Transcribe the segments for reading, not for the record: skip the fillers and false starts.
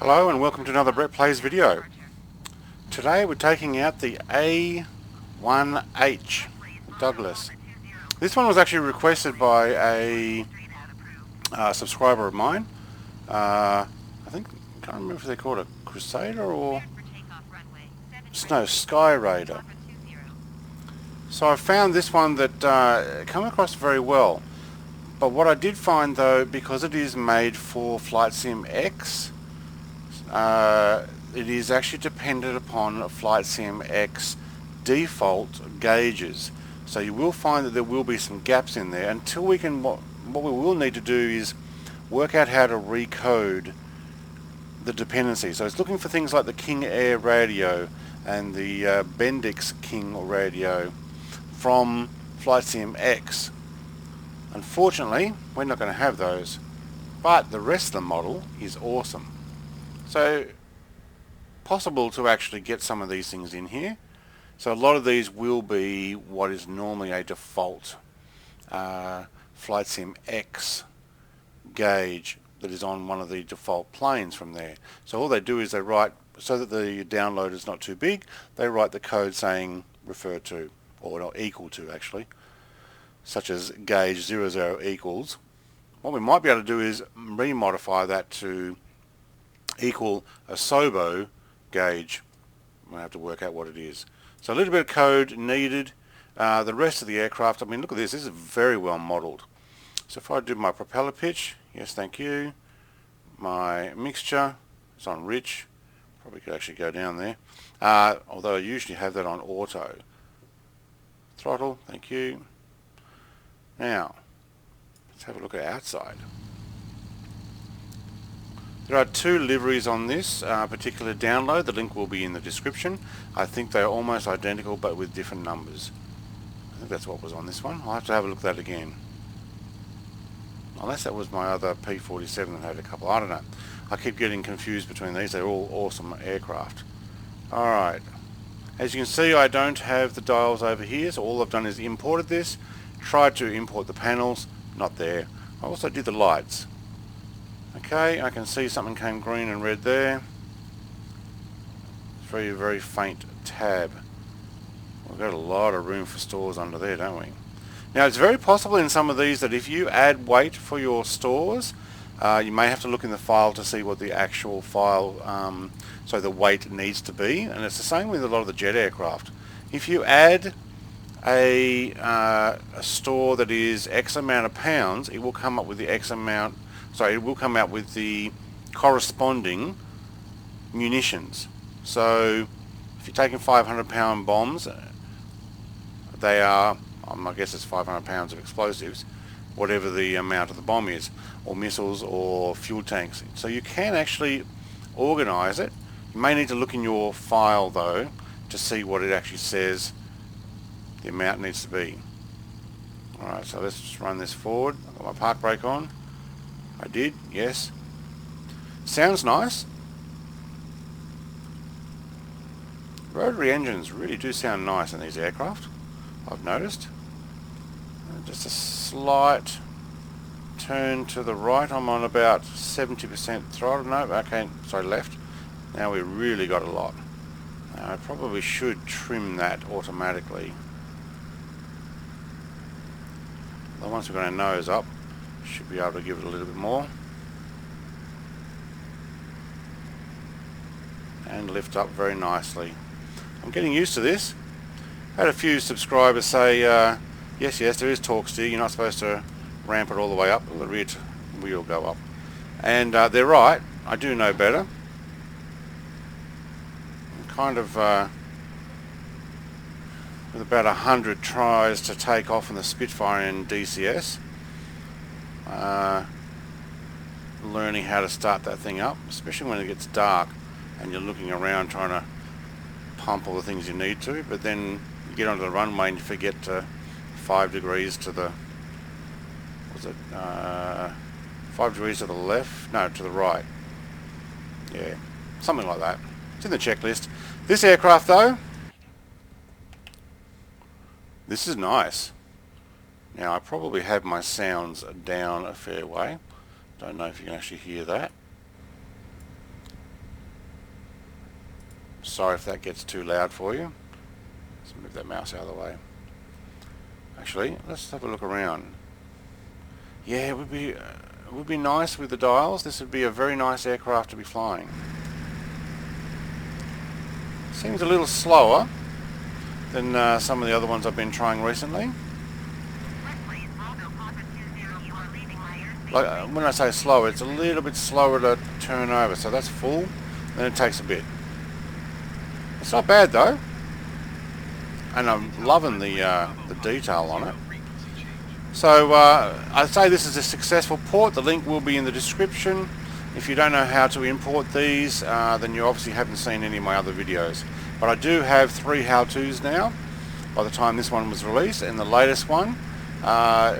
Hello and welcome to another Brett Plays video. Today we're taking out the A1H Douglas. This one was actually requested by a subscriber of mine. I think, I can't remember if they called it a Crusader or Skyraider. So I found this one that came across very well. But what I did find though, because it is made for Flight Sim X, it is actually dependent upon Flight Sim X default gauges. So you will find that there will be some gaps in there until we can, what we will need to do is work out how to recode the dependency. So it's looking for things like the King Air radio and the Bendix King radio from Flight Sim X. Unfortunately, we're not going to have those, but the rest of the model is awesome. So, possible to actually get some of these things in here. So a lot of these will be what is normally a default Flight Sim X gauge that is on one of the default planes from there. So all they do is they write, so that the download is not too big, they write the code saying refer to, or not equal to actually, such as gauge 00 equals. What we might be able to do is remodify that to equal a SOBO gauge. We'll have to work out what it is. So a little bit of code needed. The rest of the aircraft, I mean, look at this. This is very well modelled. So if I do my propeller pitch, yes, thank you. My mixture is on rich. Probably could actually go down there. Although I usually have that on auto. Throttle, thank you. Now, let's have a look at outside. There are two liveries on this particular download. The link will be in the description. I think they're almost identical but with different numbers. I think that's what was on this one. I'll have to have a look at that again. Unless that was my other P47 that had a couple. I don't know. I keep getting confused between these. They're all awesome aircraft. Alright. As you can see, I don't have the dials over here, so all I've done is imported this. Tried to import the panels. Not there. I also did the lights. Okay, I can see something came green and red there. It's very, very faint tab. We've got a lot of room for stores under there, don't we? Now, it's very possible in some of these that if you add weight for your stores, you may have to look in the file to see what the actual file, so the weight needs to be. And it's the same with a lot of the jet aircraft. If you add a store that is X amount of pounds, it will come up with the X amount. So it will come out with the corresponding munitions. So if you're taking 500-pound bombs, they are, I guess it's 500 pounds of explosives, whatever the amount of the bomb is, or missiles or fuel tanks. So you can actually organize it. You may need to look in your file though to see what it actually says the amount needs to be. Alright, so let's just run this forward. I've got my park brake on. I did, yes. Sounds nice. Rotary engines really do sound nice in these aircraft, I've noticed. Just a slight turn to the right. I'm on about 70% throttle. No, okay, sorry, left. Now we really got a lot. I probably should trim that automatically. But once we've got our nose up, should be able to give it a little bit more. And lift up very nicely. I'm getting used to this. I had a few subscribers say, yes, there is torque steer. You're not supposed to ramp it all the way up. The rear wheel go up. And they're right. I do know better. I'm kind of, with about 100 tries to take off in the Spitfire in DCS, learning how to start that thing up, especially when it gets dark and you're looking around trying to pump all the things you need to, but then you get onto the runway and you forget to 5 degrees to the, was it 5 degrees to the left? No, to the right. Yeah, something like that. It's in the checklist. This aircraft though, this is nice. Now I probably have my sounds down a fair way. Don't know if you can actually hear that. Sorry if that gets too loud for you. Let's move that mouse out of the way. Actually, let's have a look around. Yeah, it would be nice with the dials. This would be a very nice aircraft to be flying. Seems a little slower than some of the other ones I've been trying recently. Like when I say slow, it's a little bit slower to turn over, so that's full, then it takes a bit. It's not bad though, and I'm loving the detail on it. So I'd say this is a successful port. The link will be in the description. If you don't know how to import these, then you obviously haven't seen any of my other videos. But I do have 3 how-tos now by the time this one was released, and the latest one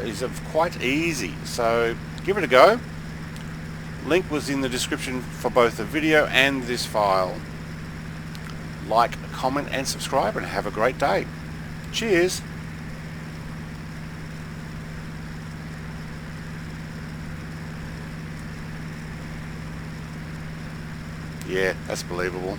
is quite easy. So give it a go. Link was in the description for both the video and this file. Like, comment and subscribe, and have a great day. Cheers! Yeah, that's believable.